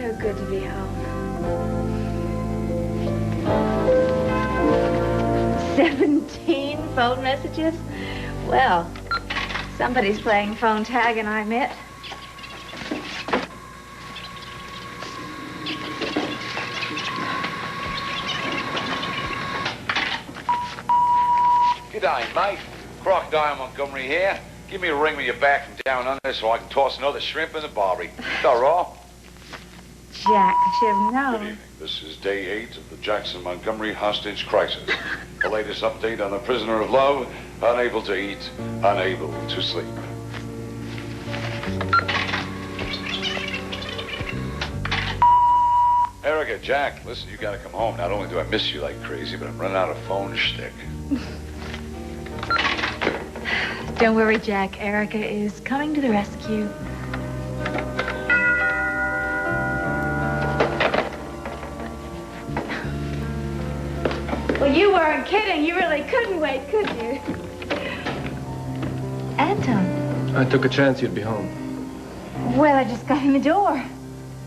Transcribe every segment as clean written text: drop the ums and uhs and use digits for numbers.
so good to be home. 17 phone messages? Well, somebody's playing phone tag and I admit. G'day, mate. Crocodile Montgomery here. Give me a ring when you're back from down under so I can toss another shrimp in the barbie. Is that raw? Jack, I should have known. Good evening. This is day 8 of the Jackson-Montgomery hostage crisis. The latest update on the prisoner of love, unable to eat, unable to sleep. Erica, Jack, listen, you gotta come home. Not only do I miss you like crazy, but I'm running out of phone shtick. Don't worry, Jack. Erica is coming to the rescue. Well, you weren't kidding. You really couldn't wait, could you? Anton. I took a chance you'd be home. Well, I just got in the door.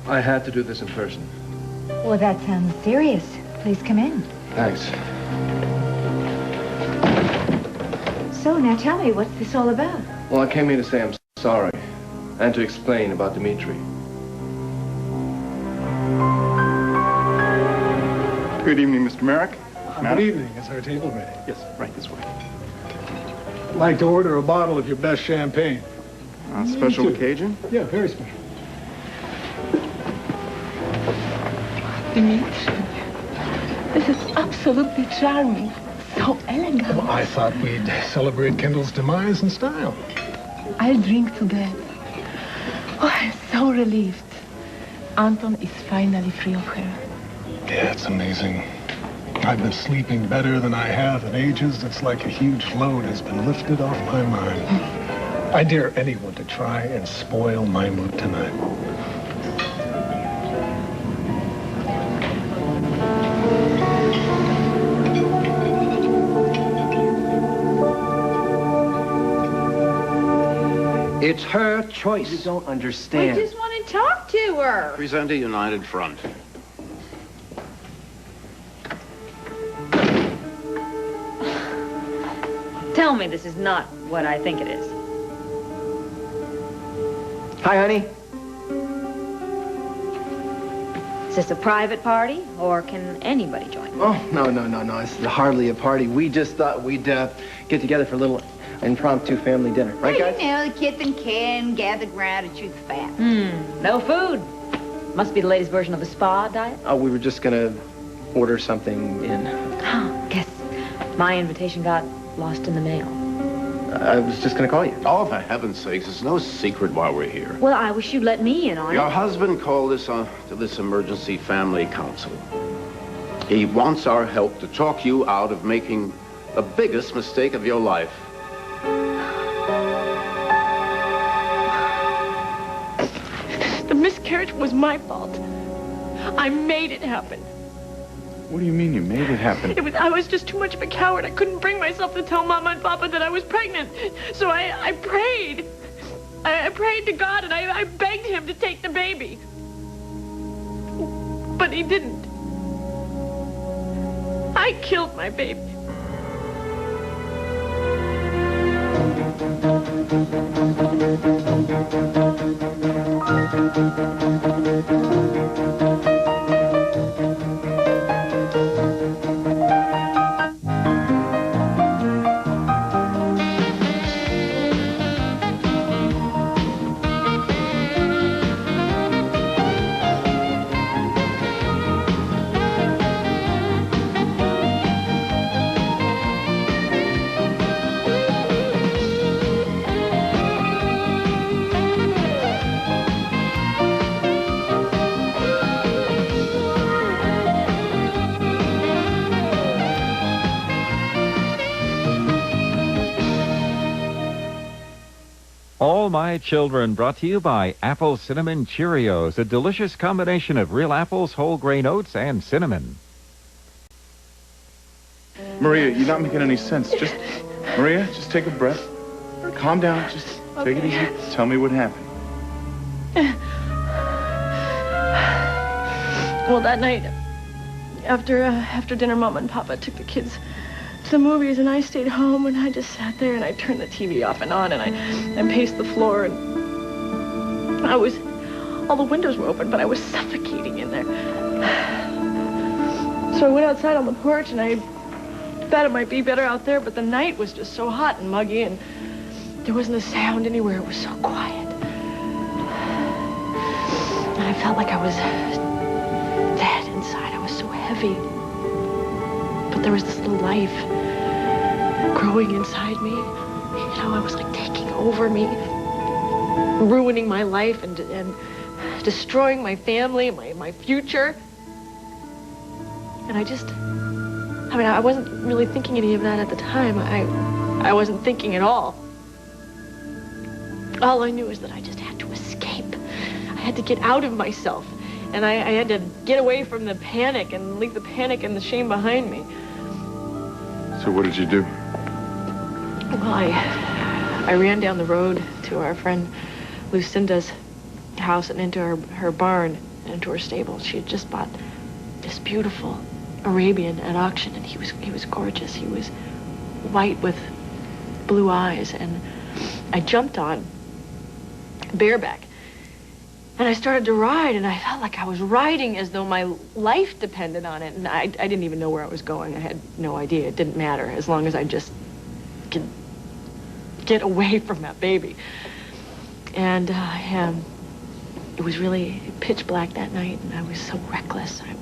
I had to do this in person. Well, that sounds serious. Please come in. Thanks. So, now tell me, what's this all about? Well, I came here to say I'm sorry and to explain about Dimitri. Good evening, Mr. Merrick. Good evening. Is our table ready? Yes, right this way. I'd like to order a bottle of your best champagne. Special Me too. occasion? Yeah, very special. Dimitri, this is absolutely charming. So elegant. Well, I thought we'd celebrate Kendall's demise in style. I'll drink to that. Oh, I'm so relieved. Anton is finally free of her. Yeah, it's amazing. I've been sleeping better than I have in ages. It's like a huge load has been lifted off my mind. I dare anyone to try and spoil my mood tonight. It's her choice. You don't understand. We just want to talk to her. Present a united front. Tell me this is not what I think it is. Hi, honey. Is this a private party, or can anybody join? Oh, no. This is hardly a party. We just thought we'd get together for a little impromptu family dinner. Right, guys? You know, the kith and kin gathered round to chew the fat. No food. Must be the latest version of the spa diet. Oh, we were just gonna order something in. Guess my invitation got lost in the mail. I was just gonna call you. Oh, for heaven's sakes, it's no secret why we're here. Well, I wish you'd let me in on Your it. husband called us to this emergency family council. He wants our help to talk you out of making the biggest mistake of your life. The miscarriage was my fault. I made it happen. What do you mean you made it happen? I was just too much of a coward. I couldn't bring myself to tell Mama and Papa that I was pregnant. So I prayed. I prayed to God and I begged him to take the baby. But he didn't. I killed my baby. All My Children, brought to you by Apple Cinnamon Cheerios, a delicious combination of real apples, whole grain oats, and cinnamon. Maria, you're not making any sense. Maria, just take a breath. Calm down. Just take it easy. Tell me what happened. Well, that night, after dinner, Mama and Papa took the kids to the movies, and I stayed home, and I just sat there, and I turned the TV off and on, and I paced the floor, and all the windows were open, but I was suffocating in there. So I went outside on the porch, and I thought it might be better out there, but the night was just so hot and muggy, and there wasn't a sound anywhere. It was so quiet. And I felt like I was dead inside. I was so heavy. But there was this little life growing inside me. You know, I was like taking over me, ruining my life and destroying my family, my future. And I wasn't really thinking any of that at the time. I wasn't thinking at all. All I knew is that I just had to escape. I had to get out of myself. And I had to get away from the panic and leave the panic and the shame behind me. So what did you do? Well, I ran down the road to our friend Lucinda's house and into her barn and into her stable. She had just bought this beautiful Arabian at auction, and he was gorgeous. He was white with blue eyes, and I jumped on bareback, and I started to ride, and I felt like I was riding as though my life depended on it, and I didn't even know where I was going. I had no idea. It didn't matter as long as I just could get away from that baby. And it was really pitch black that night, and I was so reckless. I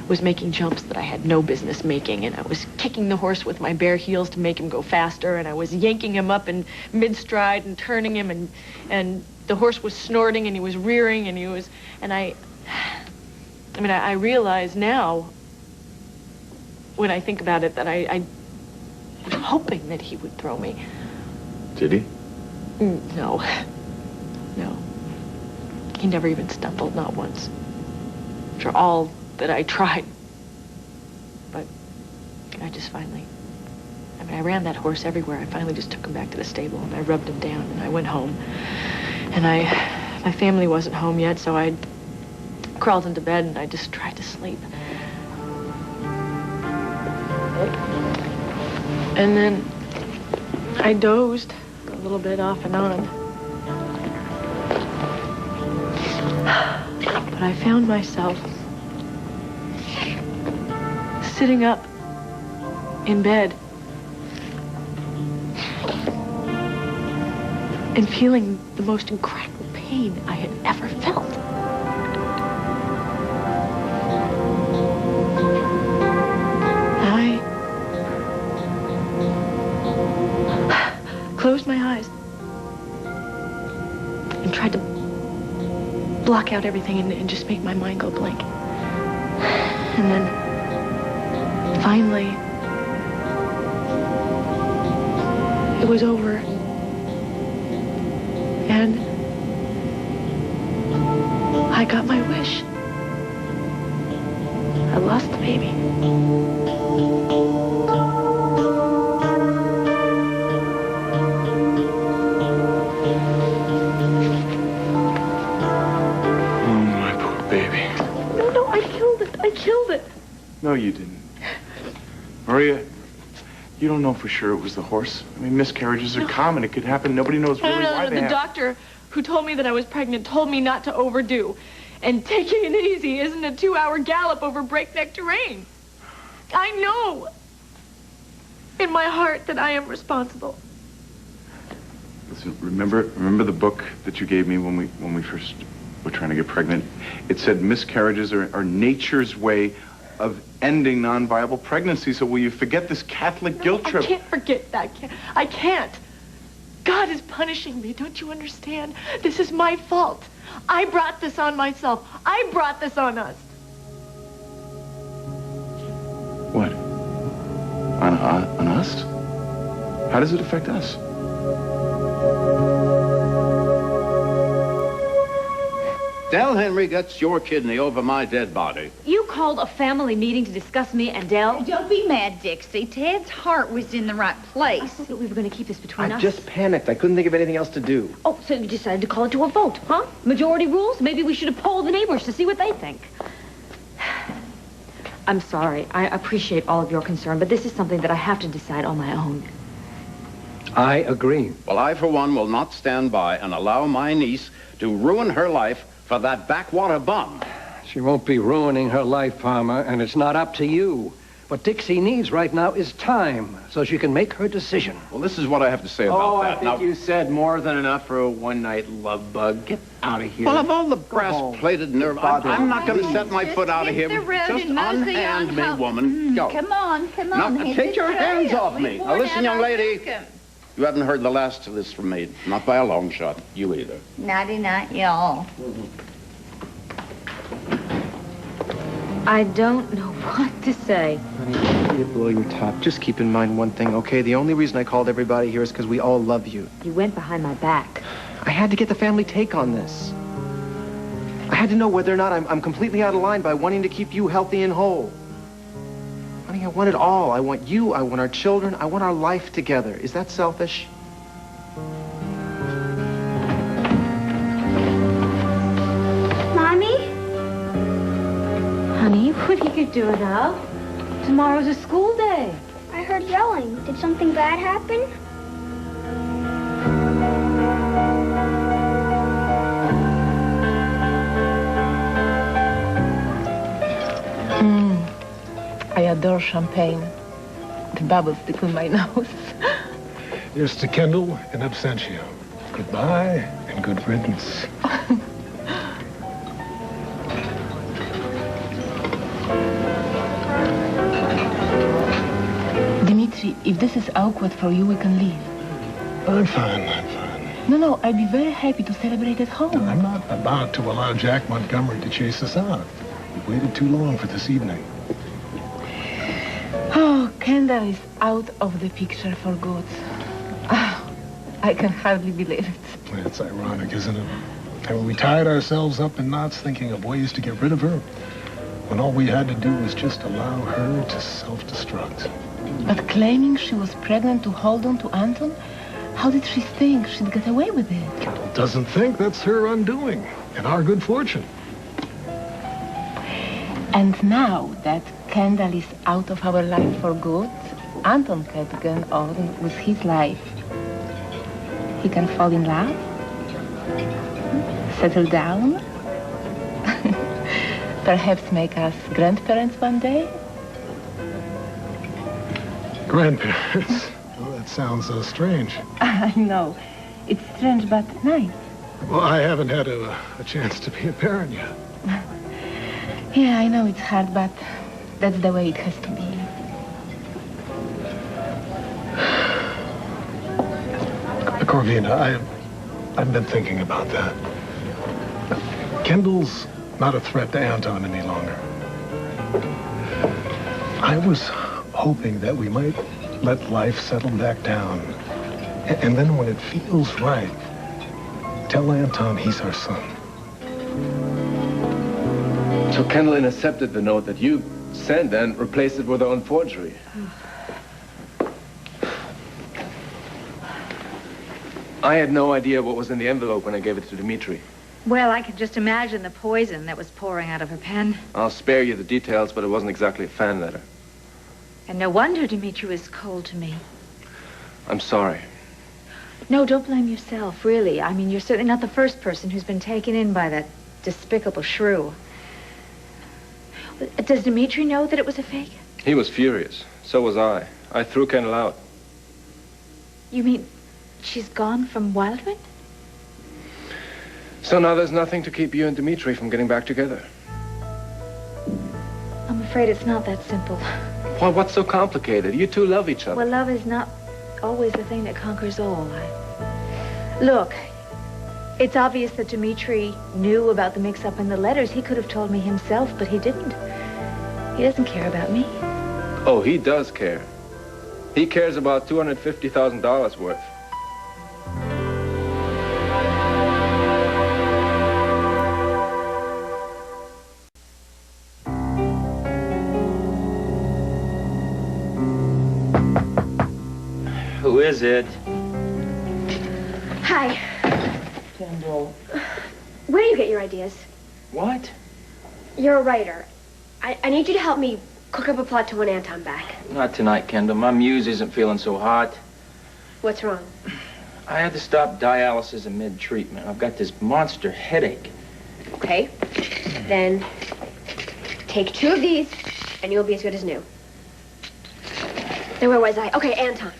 was making jumps that I had no business making, and I was kicking the horse with my bare heels to make him go faster, and I was yanking him up in mid-stride and turning him, and the horse was snorting, and he was rearing, and I realize now, when I think about it, that I was hoping that he would throw me. Did he? No. He never even stumbled, not once. For all that I tried. But I just finally, I ran that horse everywhere. I finally just took him back to the stable, and I rubbed him down, and I went home. And my family wasn't home yet, so I crawled into bed, and I just tried to sleep. And then I dozed a little bit off and on. But I found myself sitting up in bed and feeling the most incredible pain I had ever felt. I closed my eyes and tried to block out everything and just make my mind go blank. And then finally, it was over. And I got my wish. I lost the baby. No, you didn't. Maria, you don't know for sure it was the horse. I mean, miscarriages are common. It could happen. Nobody knows really why they happen. The doctor who told me that I was pregnant told me not to overdo. And taking it easy isn't a 2-hour gallop over breakneck terrain. I know in my heart that I am responsible. Listen, remember the book that you gave me when we first were trying to get pregnant? It said miscarriages are nature's way of ending non-viable pregnancy. So will you forget this Catholic guilt trip? I can't forget that. I can't. God is punishing me. Don't you understand? This is my fault. I brought this on myself. I brought this on us. What? On us? How does it affect us? Dell Henry gets your kidney over my dead body. You called a family meeting to discuss me and Dell? Don't be mad, Dixie. Ted's heart was in the right place. I thought that we were going to keep this between us. I just panicked. I couldn't think of anything else to do. Oh, so you decided to call it to a vote, huh? Majority rules? Maybe we should have polled the neighbors to see what they think. I'm sorry. I appreciate all of your concern, but this is something that I have to decide on my own. I agree. Well, I, for one, will not stand by and allow my niece to ruin her life for that backwater bum. She won't be ruining her life, Palmer, and it's not up to you. What Dixie needs right now is time, so she can make her decision. Well, this is what I have to say about that. I think you said more than enough for a one-night love bug. Get out of here. Well, of all the brass-plated nerve, I'm not going to set my foot out of here. Just unhand me, woman. Go. Come on. Now, take your hands off me. Now, listen, young lady. You haven't heard the last of this from me. Not by a long shot. You either. Naughty, y'all. I don't know what to say. Honey, before you blow your top, just keep in mind one thing, okay? The only reason I called everybody here is because we all love you. You went behind my back. I had to get the family take on this. I had to know whether or not I'm completely out of line by wanting to keep you healthy and whole. Honey, I want it all. I want you, I want our children, I want our life together. Is that selfish? Mommy? Honey, what are you doing up? Tomorrow's a school day. I heard yelling. Did something bad happen? I adore champagne. The bubbles tickle my nose. Here's to Kendall in absentia. Goodbye and good riddance. Dimitri, if this is awkward for you, we can leave. I'm fine. No, I'd be very happy to celebrate at home. I'm not about to allow Jack Montgomery to chase us out. We've waited too long for this evening. Oh, Kendall is out of the picture for good. Oh, I can hardly believe it. It's ironic, isn't it? And we tied ourselves up in knots thinking of ways to get rid of her, when all we had to do was just allow her to self-destruct. But claiming she was pregnant to hold on to Anton, how did she think she'd get away with it? Kendall doesn't think that's her undoing, and our good fortune. And now that Kendall is out of our life for good, Anton can go on with his life. He can fall in love, settle down, perhaps make us grandparents one day. Grandparents? Well, that sounds strange. I know. It's strange, but nice. Well, I haven't had a chance to be a parent yet. Yeah, I know it's hard, but that's the way it has to be. Corvina, I've been thinking about that. Kendall's not a threat to Anton any longer. I was hoping that we might let life settle back down. And then when it feels right, tell Anton he's our son. So Kendall intercepted the note that you sent and replaced it with her own forgery. I had no idea what was in the envelope when I gave it to Dimitri. Well, I can just imagine the poison that was pouring out of her pen. I'll spare you the details, but it wasn't exactly a fan letter. And no wonder Dimitri was cold to me. I'm sorry. No, don't blame yourself, really. I mean, you're certainly not the first person who's been taken in by that despicable shrew. Does Dimitri know that it was a fake? He was furious. So was I. I threw Kendall out. You mean she's gone from Wildman? So now there's nothing to keep you and Dimitri from getting back together. I'm afraid it's not that simple. Well, what's so complicated? You two love each other. Well, love is not always the thing that conquers all. Look, it's obvious that Dimitri knew about the mix-up in the letters. He could have told me himself, but he didn't. He doesn't care about me. Oh, he does care. He cares about $250,000 worth. Who is it? Hi. Kendall. Where do you get your ideas? What? You're a writer. I need you to help me cook up a plot to win Anton back. Not tonight, Kendall. My muse isn't feeling so hot. What's wrong? I had to stop dialysis in mid-treatment. I've got this monster headache. Okay. Then take 2 of these, and you'll be as good as new. Then where was I? Okay, Anton.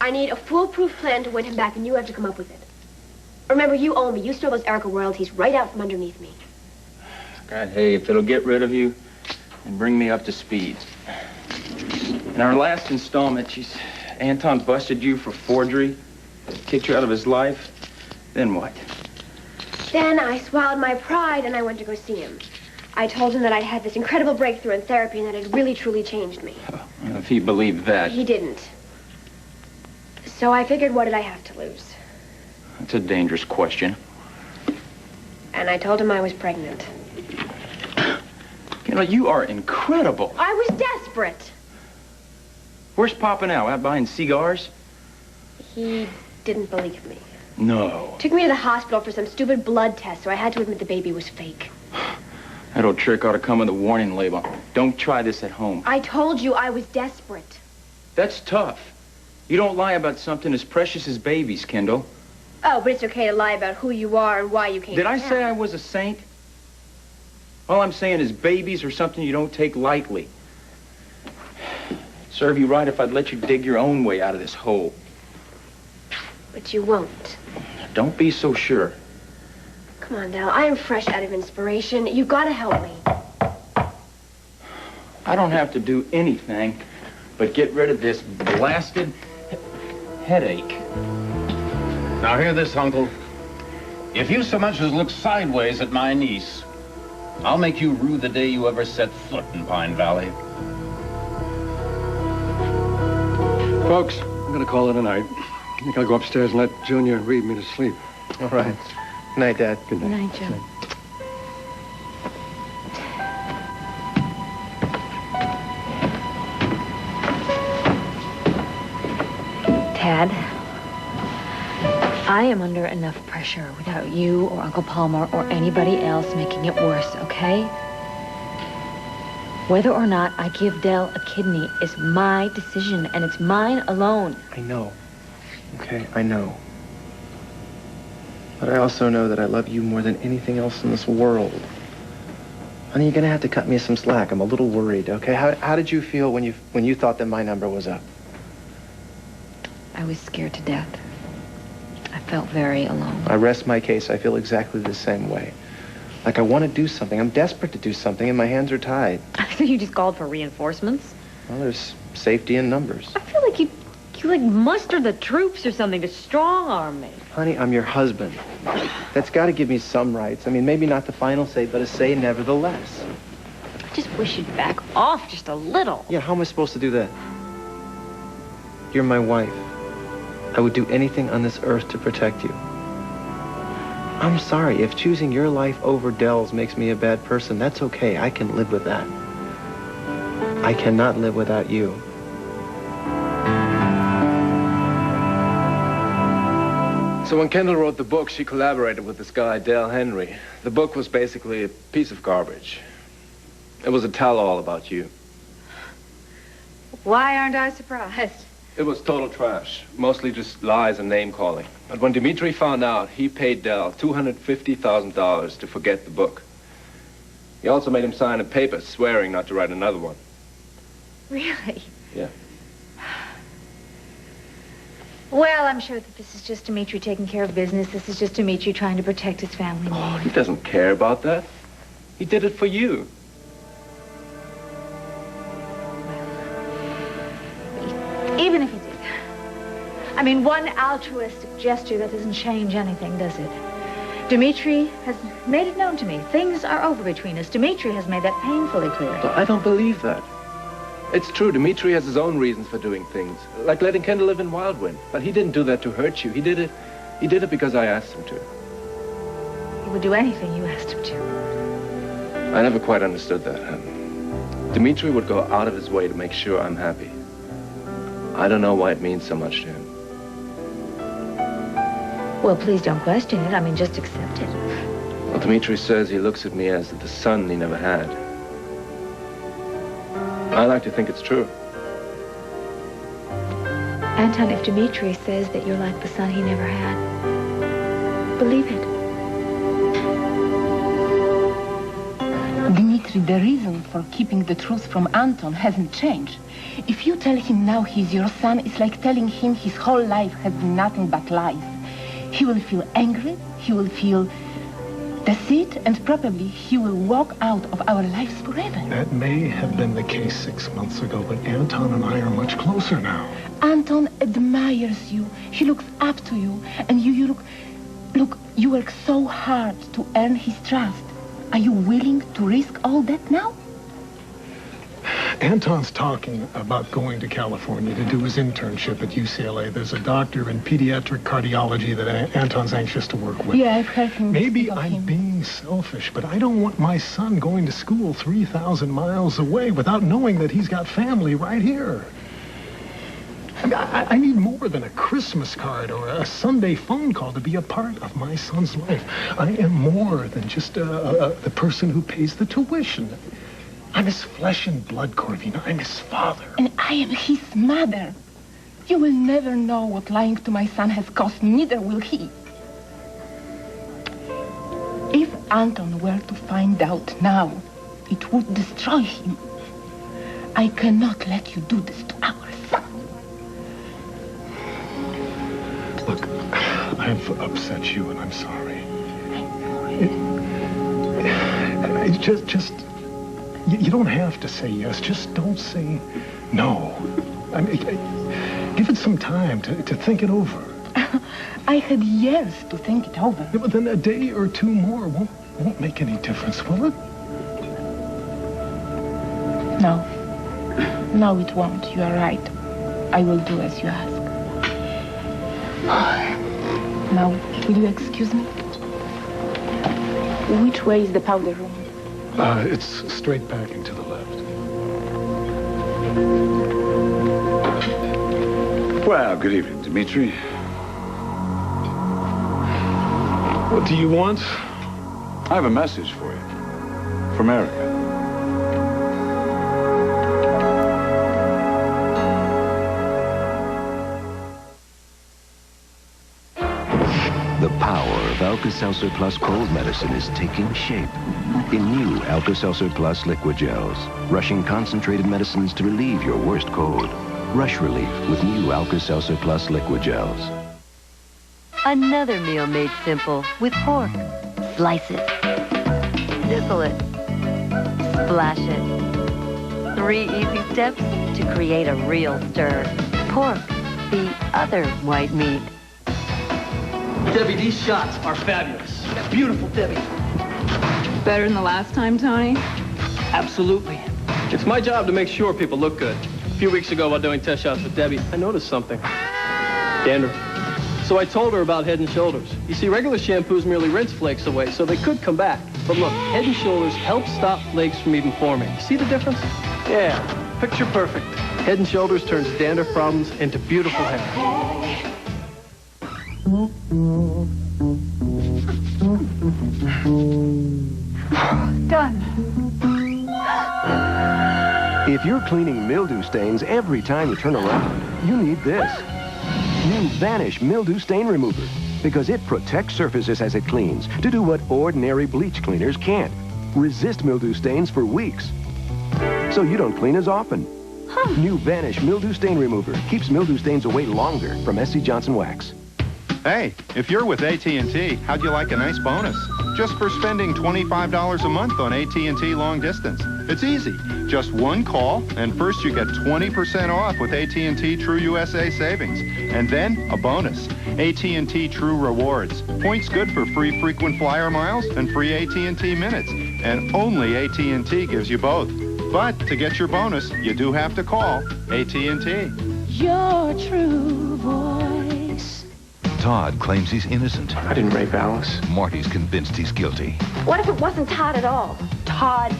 I need a foolproof plan to win him back, and you have to come up with it. Remember, you owe me. You stole those Erica royalties right out from underneath me. God, hey, if it'll get rid of you and bring me up to speed. In our last installment, Anton busted you for forgery, kicked you out of his life. Then what? Then I swallowed my pride, and I went to go see him. I told him that I'd had this incredible breakthrough in therapy and that it really, truly changed me. Oh, if he believed that. He didn't. So I figured, what did I have to lose? That's a dangerous question. And I told him I was pregnant. You know, you are incredible. I was desperate. Where's Papa now? Out buying cigars? He didn't believe me. No. Took me to the hospital for some stupid blood test, so I had to admit the baby was fake. That old trick ought to come with a warning label. Don't try this at home. I told you I was desperate. That's tough. You don't lie about something as precious as babies, Kendall. Oh, but it's okay to lie about who you are and why you came Did to I town. say I was a saint? All I'm saying is babies are something you don't take lightly. Serve you right if I'd let you dig your own way out of this hole. But you won't. Don't be so sure. Come on, Dell. I am fresh out of inspiration. You've got to help me. I don't have to do anything but get rid of this blasted headache. Now hear this, Uncle. If you so much as look sideways at my niece, I'll make you rue the day you ever set foot in Pine Valley. Folks, I'm going to call it a night. I think I'll go upstairs and let Junior read me to sleep. All right. Good night, Dad. Good night. Good night, Joe. Tad, I am under enough pressure without you or Uncle Palmer or anybody else making it worse, okay? Whether or not I give Dell a kidney is my decision, and it's mine alone. I know. Okay, I know. But I also know that I love you more than anything else in this world. Honey, you're gonna have to cut me some slack. I'm a little worried, okay? How did you feel when you thought that my number was up? I was scared to death. I felt very alone. I rest my case. I feel exactly the same way. Like I want to do something. I'm desperate to do something, and my hands are tied. I think you just called for reinforcements. Well, there's safety in numbers. I feel like you like mustered the troops or something to strong-arm me. Honey, I'm your husband. That's got to give me some rights. I mean, maybe not the final say, but a say nevertheless. I just wish you'd back off just a little. Yeah, how am I supposed to do that? You're my wife. I would do anything on this earth to protect you. I'm sorry, if choosing your life over Dell's makes me a bad person, that's okay. I can live with that. I cannot live without you. So when Kendall wrote the book, she collaborated with this guy, Dell Henry. The book was basically a piece of garbage. It was a tell-all about you. Why aren't I surprised? It was total trash. Mostly just lies and name-calling. But when Dimitri found out, he paid Dell $250,000 to forget the book. He also made him sign a paper swearing not to write another one. Really? Yeah. Well, I'm sure that this is just Dimitri taking care of business. This is just Dimitri trying to protect his family name. Oh, he doesn't care about that. He did it for you. Even if he did. I mean, one altruistic gesture, that doesn't change anything, does it? Dimitri has made it known to me. Things are over between us. Dimitri has made that painfully clear. But I don't believe that. It's true, Dimitri has his own reasons for doing things, like letting Kendall live in Wildwind. But he didn't do that to hurt you. He did it because I asked him to. He would do anything you asked him to. I never quite understood that. Dimitri would go out of his way to make sure I'm happy. I don't know why it means so much to him. Well, please don't question it. I mean, just accept it. Well, Dimitri says he looks at me as the son he never had. I like to think it's true. Anton, if Dimitri says that you're like the son he never had, believe it. Dimitri, the reason for keeping the truth from Anton hasn't changed. If you tell him now he's your son, it's like telling him his whole life has been nothing but lies. He will feel angry, he will feel deceit, and probably he will walk out of our lives forever. That may have been the case 6 months ago, but Anton and I are much closer now. Anton admires you. He looks up to you. And you look, you work so hard to earn his trust. Are you willing to risk all that now? Anton's talking about going to California to do his internship at UCLA. There's a doctor in pediatric cardiology that Anton's anxious to work with. Yeah, I've heard him. Maybe I'm being selfish, but I don't want my son going to school 3,000 miles away without knowing that he's got family right here. I need more than a Christmas card or a Sunday phone call to be a part of my son's life. I am more than just the person who pays the tuition. I'm his flesh and blood, Corvina. I'm his father. And I am his mother. You will never know what lying to my son has cost, neither will he. If Anton were to find out now, it would destroy him. I cannot let you do this to our son. Look, I've upset you, and I'm sorry. You don't have to say yes. Just don't say no. I mean, give it some time to think it over. I had years to think it over. Yeah, but then a day or two more won't make any difference, will it? No. No, it won't. You are right. I will do as you ask. Now, will you excuse me? Which way is the powder room? It's straight back and to the left. Well, good evening, Dimitri. What do you want? I have a message for you. From Erica. The power of Alka-Seltzer Plus cold medicine is taking shape in new Alka-Seltzer Plus liquid gels, rushing concentrated medicines to relieve your worst cold. Rush relief with new Alka-Seltzer Plus liquid gels. Another meal made simple with pork. Slice it. Sizzle it. Splash it. 3 easy steps to create a real stir. Pork, the other white meat. Debbie, these shots are fabulous. Beautiful, Debbie. Better than the last time, Tony? Absolutely. It's my job to make sure people look good. A few weeks ago while doing test shots with Debbie, I noticed something. Dandruff. So I told her about Head & Shoulders. You see, regular shampoos merely rinse flakes away, so they could come back. But look, Head & Shoulders helps stop flakes from even forming. You see the difference? Yeah, picture perfect. Head & Shoulders turns dandruff problems into beautiful hair. Done. If you're cleaning mildew stains every time you turn around, you need this. New Vanish Mildew Stain Remover, because it protects surfaces as it cleans to do what ordinary bleach cleaners can't. Resist mildew stains for weeks, so you don't clean as often. New Vanish Mildew Stain Remover keeps mildew stains away longer from SC Johnson Wax. Hey, if you're with AT&T, how'd you like a nice bonus? Just for spending $25 a month on AT&T long distance. It's easy. Just one call, and first you get 20% off with AT&T True USA Savings. And then a bonus, AT&T True Rewards. Points good for free frequent flyer miles and free AT&T minutes. And only AT&T gives you both. But to get your bonus, you do have to call AT&T. Your true voice. Todd claims he's innocent. I didn't rape Alice. Marty's convinced he's guilty. What if it wasn't Todd at all? Todd,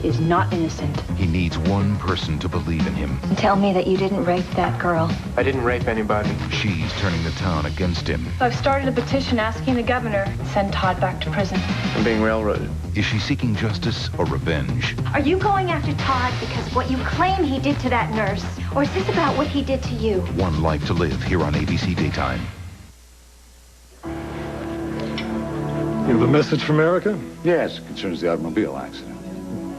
is not innocent. He needs one person to believe in him. Tell me that you didn't rape that girl. I didn't rape anybody. She's turning the town against him. I've started a petition asking the governor to send Todd back to prison. I'm being railroaded. Is she seeking justice or revenge? Are you going after Todd because of what you claim he did to that nurse? Or is this about what he did to you? One Life to Live here on ABC Daytime. You have a message from Erica? Yes, it concerns the automobile accident.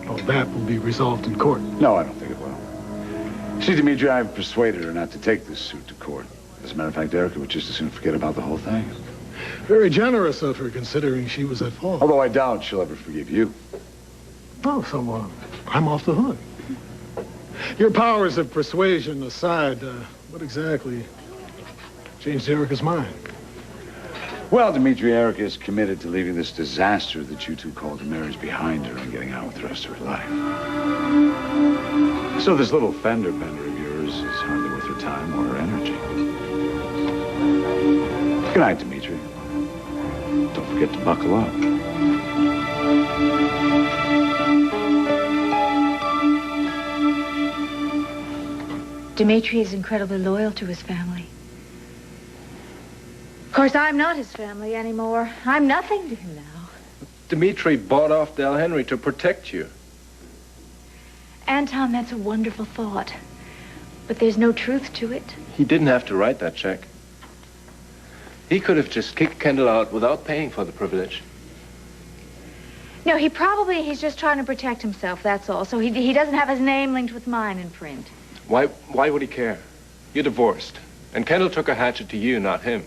Oh, that will be resolved in court. No, I don't think it will. See, Dimitri, I've persuaded her not to take this suit to court. As a matter of fact, Erica would just as soon forget about the whole thing. Very generous of her, considering she was at fault. Although I doubt she'll ever forgive you. Oh, so I'm off the hook. Your powers of persuasion aside, what exactly changed Erica's mind? Well, Dimitri, Erica is committed to leaving this disaster that you two called her marriage behind her and getting on with the rest of her life. So this little fender bender of yours is hardly worth her time or her energy. Good night, Dimitri. Don't forget to buckle up. Dimitri is incredibly loyal to his family. Of course, I'm not his family anymore. I'm nothing to him now. Dimitri bought off Dell Henry to protect you. Anton, that's a wonderful thought. But there's no truth to it. He didn't have to write that check. He could have just kicked Kendall out without paying for the privilege. No, he's just trying to protect himself, that's all. So he doesn't have his name linked with mine in print. Why would he care? You're divorced. And Kendall took a hatchet to you, not him.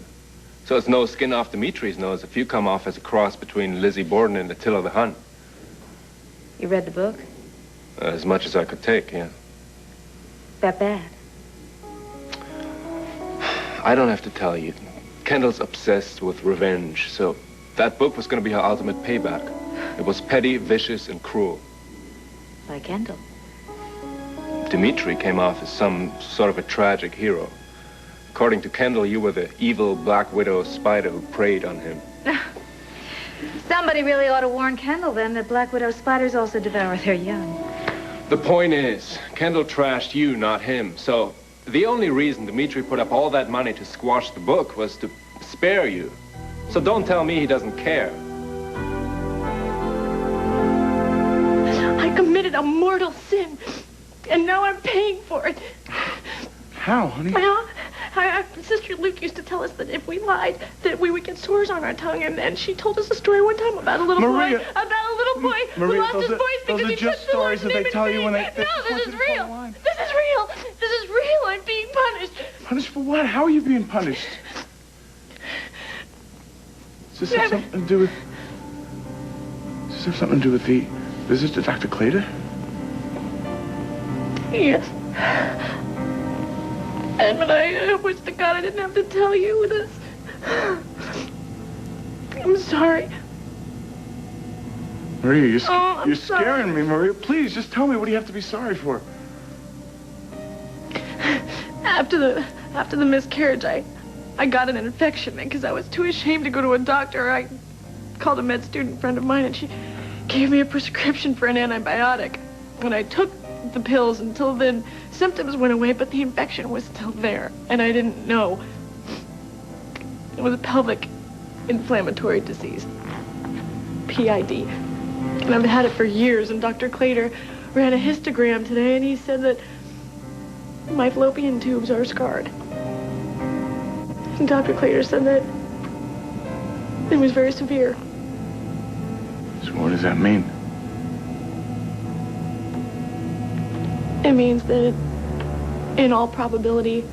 So it's no skin off Dimitri's nose if you come off as a cross between Lizzie Borden and Attila the Hun. You read the book? As much as I could take, yeah. That bad? I don't have to tell you. Kendall's obsessed with revenge, so that book was going to be her ultimate payback. It was petty, vicious, and cruel. Like Kendall. Dimitri came off as some sort of a tragic hero. According to Kendall, you were the evil Black Widow spider who preyed on him. Somebody really ought to warn Kendall, then, that Black Widow spiders also devour their young. The point is, Kendall trashed you, not him. So the only reason Dimitri put up all that money to squash the book was to spare you. So don't tell me he doesn't care. I committed a mortal sin, and now I'm paying for it. How, honey? Our sister Luke used to tell us that if we lied, that we would get sores on our tongue, and she told us a story one time about a little boy who lost his voice because he touched the Lord's name in vain. No, this is real. This is real. This is real. I'm being punished. Punished for what? How are you being punished? Does this have something to do with... Does this have something to do with the visit to Dr. Clater? Yes. Edmund, I wish to God I didn't have to tell you this. I'm sorry. Maria, you're sorry. scaring me, Maria. Please, just tell me, what do you have to be sorry for? After the miscarriage, I got an infection because I was too ashamed to go to a doctor. I called a med student friend of mine, and she gave me a prescription for an antibiotic. When I took the pills until then, symptoms went away, but the infection was still there, and I didn't know. It was a pelvic inflammatory disease, PID. And I've had it for years, and Dr. Clater ran a histogram today, and he said that my fallopian tubes are scarred. And Dr. Clater said that it was very severe. So what does that mean? It means that, in all probability,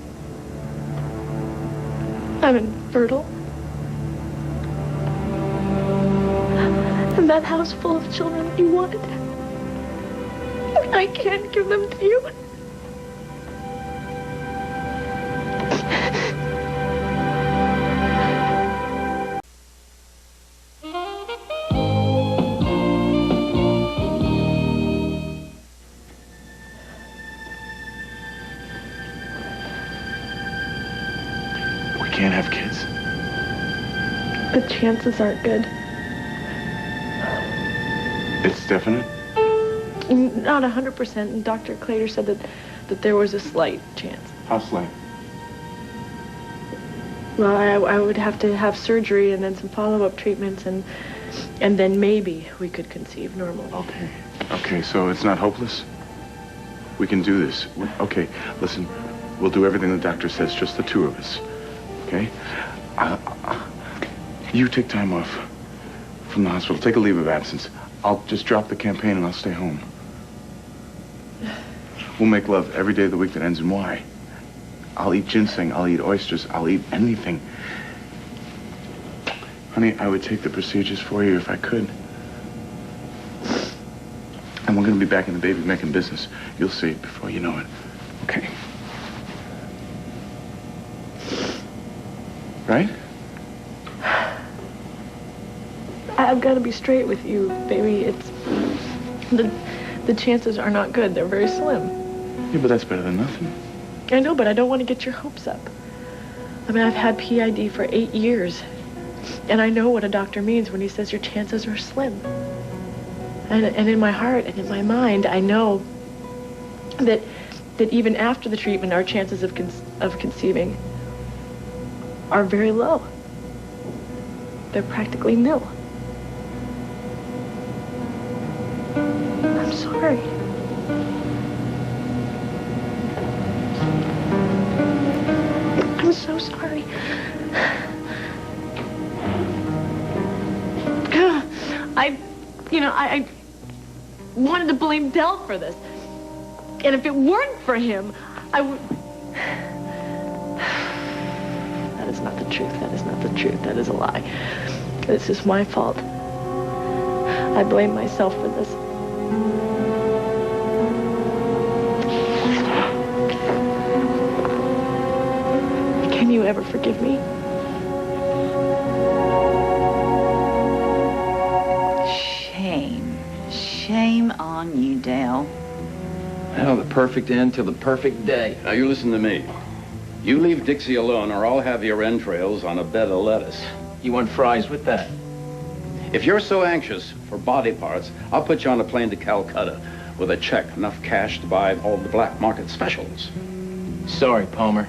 I'm infertile. And that house full of children you wanted, I can't give them to you. Can't have kids. The chances aren't good. It's definite? Not 100%. And Dr. Clater said that there was a slight chance. How slight? Well, I would have to have surgery and then some follow-up treatments, and then maybe we could conceive normally. Okay. Okay, so it's not hopeless? We can do this. Okay, listen, we'll do everything the doctor says, just the two of us. Okay? You take time off from the hospital. Take a leave of absence. I'll just drop the campaign and I'll stay home. We'll make love every day of the week that ends in Y. I'll eat ginseng, I'll eat oysters, I'll eat anything. Honey, I would take the procedures for you if I could. And we're gonna be back in the baby-making business. You'll see before you know it. Okay. Right? I've got to be straight with you, baby. It's... The chances are not good. They're very slim. Yeah, but that's better than nothing. I know, but I don't want to get your hopes up. I mean, I've had PID for 8 years. And I know what a doctor means when he says your chances are slim. And in my heart and in my mind, I know that even after the treatment, our chances of conceiving are very low. They're practically nil. I'm sorry. I'm so sorry. I wanted to blame Dell for this. And if it weren't for him, I would... That is not the truth. That is not the truth. That is a lie. This is my fault. I blame myself for this. Can you ever forgive me? Shame on you, Dell. Well, the perfect end to the perfect day. Now, you listen to me. You leave Dixie alone, or I'll have your entrails on a bed of lettuce. You want fries with that? If you're so anxious for body parts, I'll put you on a plane to Calcutta with a check, enough cash to buy all the black market specials. Sorry, Palmer,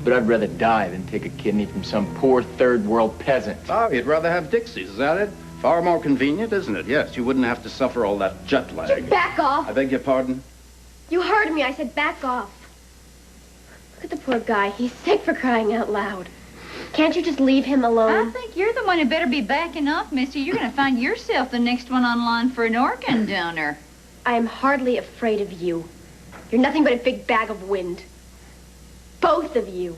but I'd rather die than take a kidney from some poor third world peasant. Oh, you'd rather have Dixie's, is that it? Far more convenient, isn't it? Yes, you wouldn't have to suffer all that jet lag. Just back off. I beg your pardon? You heard me. I said back off. Look at the poor guy. He's sick, for crying out loud. Can't you just leave him alone? I think you're the one who better be backing off, mister. You're going to find yourself the next one online for an organ donor. I am hardly afraid of you. You're nothing but a big bag of wind. Both of you.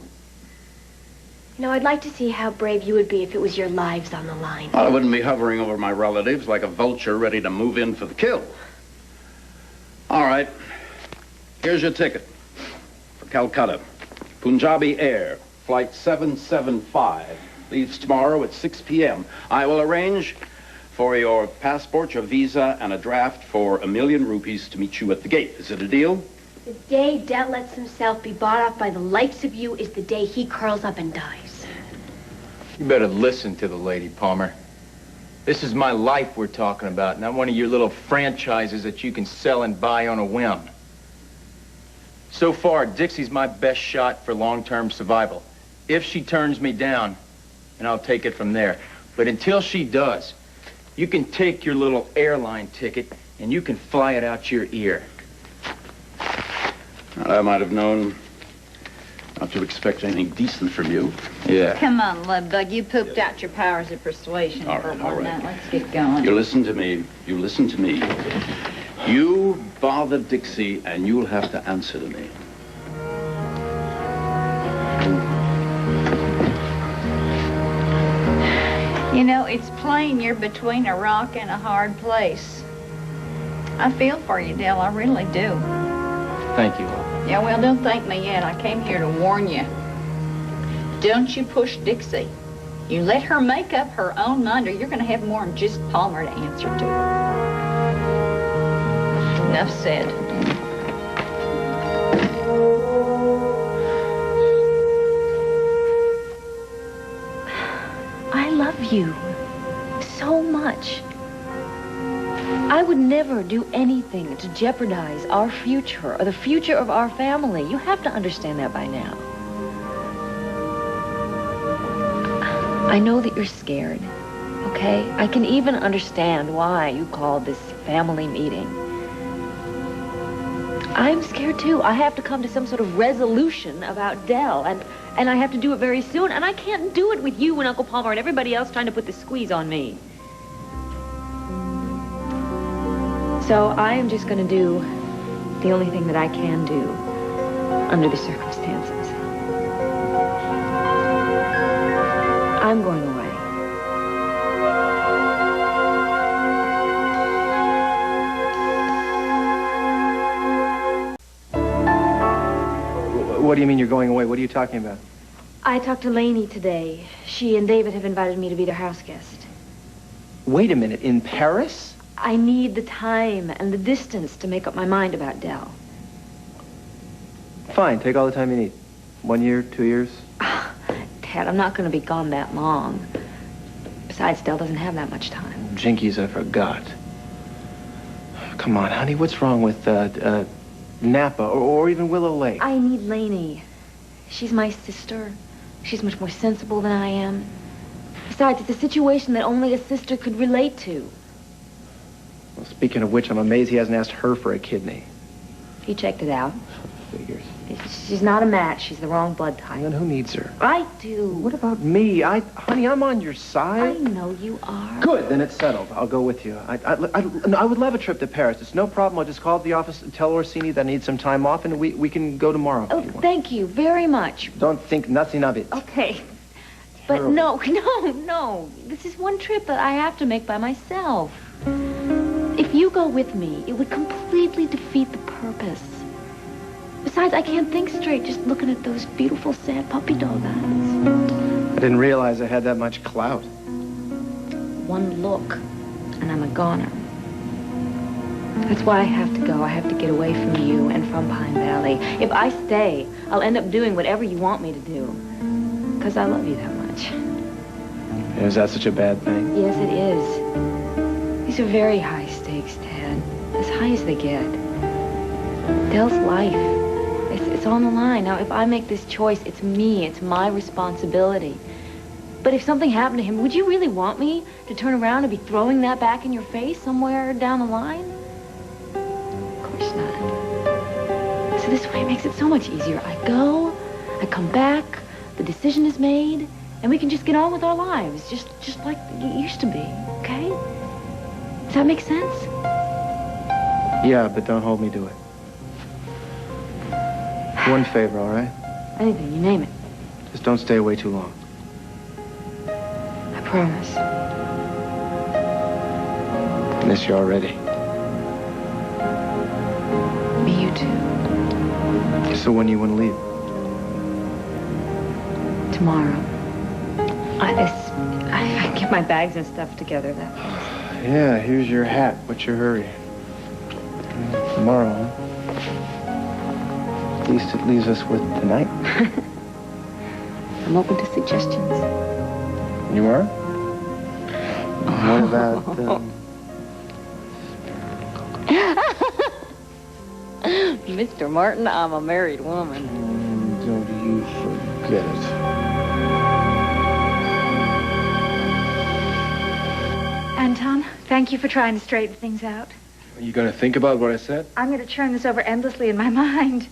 You know, I'd like to see how brave you would be if it was your lives on the line. I wouldn't be hovering over my relatives like a vulture ready to move in for the kill. All right. Here's your ticket for Calcutta. Punjabi Air, flight 775. Leaves tomorrow at 6 p.m. I will arrange for your passport, your visa, and a draft for $1 million rupees to meet you at the gate. Is it a deal? The day Dell lets himself be bought off by the likes of you is the day he curls up and dies. You better listen to the lady, Palmer. This is my life we're talking about, not one of your little franchises that you can sell and buy on a whim. So far, Dixie's my best shot for long-term survival. If she turns me down, then I'll take it from there. But until she does, you can take your little airline ticket and you can fly it out your ear. I might have known not to expect anything decent from you. Yeah. Come on, love bug. You pooped out your powers of persuasion for one night. Let's get going. You listen to me. You listen to me. You bother Dixie, and you'll have to answer to me. You know, it's plain you're between a rock and a hard place. I feel for you, Dell. I really do. Thank you. Yeah, well, don't thank me yet. I came here to warn you. Don't you push Dixie. You let her make up her own mind, or you're going to have more than just Palmer to answer to. Enough said. I love you so much. I would never do anything to jeopardize our future or the future of our family. You have to understand that by now. I know that you're scared, okay? I can even understand why you called this family meeting. I'm scared too. I have to come to some sort of resolution about Dell, and I have to do it very soon, and I can't do it with you and Uncle Palmer and everybody else trying to put the squeeze on me. So I am just going to do the only thing that I can do under the circumstances. I'm going away. What do you mean you're going away? What are you talking about? I talked to Lainey today. She and David have invited me to be their house guest. Wait a minute, in Paris? I need the time and the distance to make up my mind about Dell. Fine, take all the time you need. 1 year, 2 years? Ted, I'm not going to be gone that long. Besides, Dell doesn't have that much time. Jinkies, I forgot. Come on, honey, what's wrong with Napa or even Willow Lake? I need Lainey. She's my sister. She's much more sensible than I am. Besides, it's a situation that only a sister could relate to. Well, speaking of which, I'm amazed he hasn't asked her for a kidney. He checked it out. Figures. She's not a match. She's the wrong blood type. Then who needs her? I do. What about me? Honey, I'm on your side. I know you are. Good, then it's settled. I'll go with you. I would love a trip to Paris. It's no problem. I'll just call up the office and tell Orsini that I need some time off, and we can go tomorrow. Oh, thank you very much. Don't think nothing of it. Okay. But no. This is one trip that I have to make by myself. If you go with me, it would completely defeat the purpose. Besides, I can't think straight just looking at those beautiful, sad puppy dog eyes. I didn't realize I had that much clout. One look, and I'm a goner. That's why I have to go. I have to get away from you and from Pine Valley. If I stay, I'll end up doing whatever you want me to do. Because I love you that much. Is that such a bad thing? Yes, it is. These are very high stakes, Ted. As high as they get. Dell's life. It's on the line. Now, if I make this choice, it's me. It's my responsibility. But if something happened to him, would you really want me to turn around and be throwing that back in your face somewhere down the line? Of course not. So this way makes it so much easier. I go, I come back, the decision is made, and we can just get on with our lives, just like it used to be, okay? Does that make sense? Yeah, but don't hold me to it. One favor, all right? Anything, you name it. Just don't stay away too long. I promise. I miss you already. Me, you too. So when do you want to leave? Tomorrow. I get my bags and stuff together. Yeah, here's your hat. What's your hurry? Tomorrow, huh? At least it leaves us with tonight. I'm open to suggestions. You are? What about, Mr. Martin, I'm a married woman. Don't you forget it. Anton, thank you for trying to straighten things out. Are you going to think about what I said? I'm going to churn this over endlessly in my mind.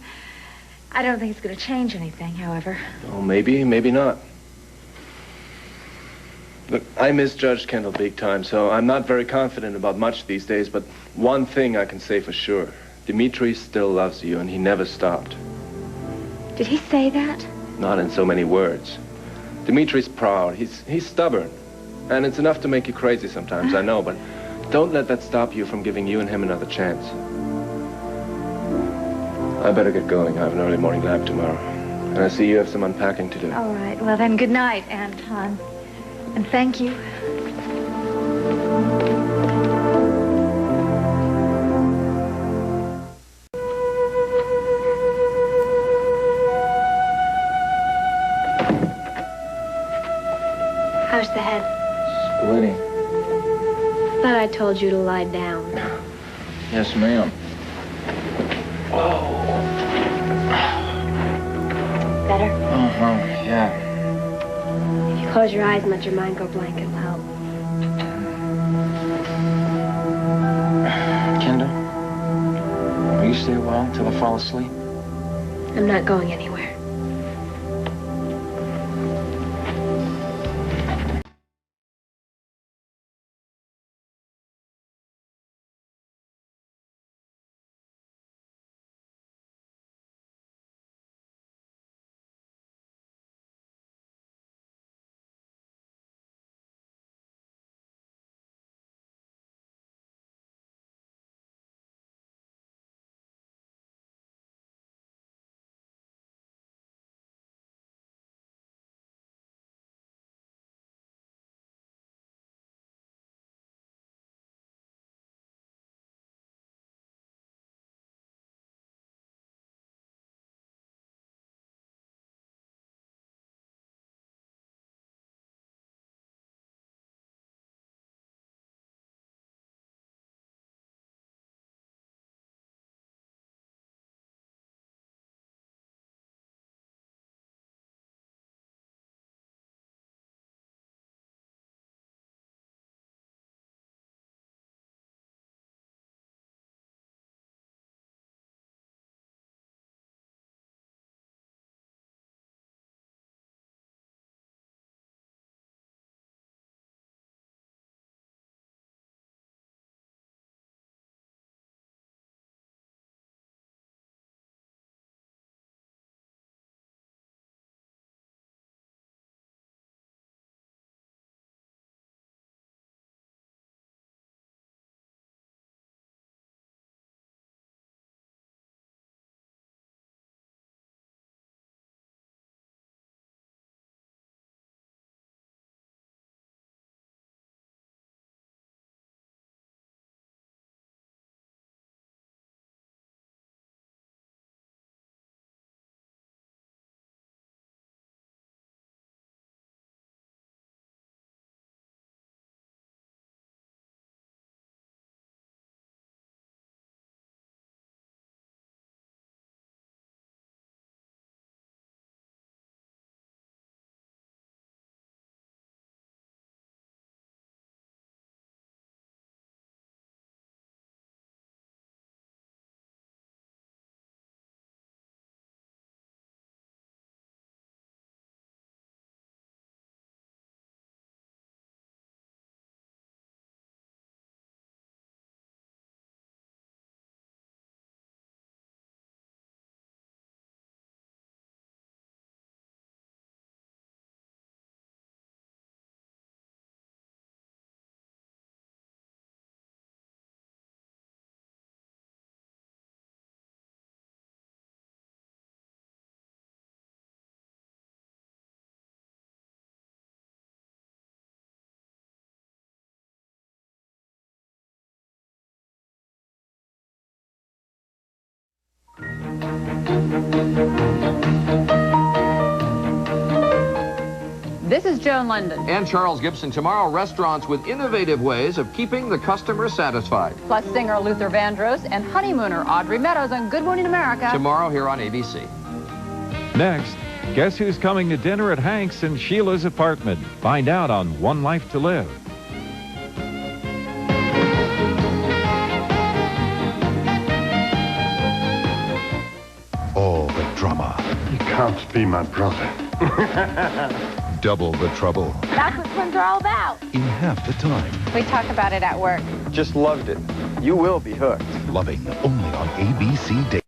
I don't think it's going to change anything, however. Oh, maybe, maybe not. Look, I misjudged Kendall big time, so I'm not very confident about much these days, but one thing I can say for sure. Dimitri still loves you, and he never stopped. Did he say that? Not in so many words. Dimitri's proud. He's stubborn. And it's enough to make you crazy sometimes, I know, but don't let that stop you from giving you and him another chance. I better get going. I have an early morning lab tomorrow. And I see you have some unpacking to do. All right. Well, then, good night, Anton. And thank you. How's the head? Squinting. Thought I told you to lie down. Yes, ma'am. Better? Uh-huh, yeah. If you close your eyes and let your mind go blank, it'll help. Kendall, will you stay a while until I fall asleep? I'm not going anywhere. This is Joan London. And Charles Gibson. Tomorrow, restaurants with innovative ways of keeping the customer satisfied. Plus singer Luther Vandross and honeymooner Audrey Meadows on Good Morning America. Tomorrow here on ABC. Next, guess who's coming to dinner at Hank's in Sheila's apartment? Find out on One Life to Live. All the drama. You can't be my brother. Double the trouble That's what twins are all about. in half the time. We talk about it at work. Just loved it. You will be hooked. Loving only on ABC Day.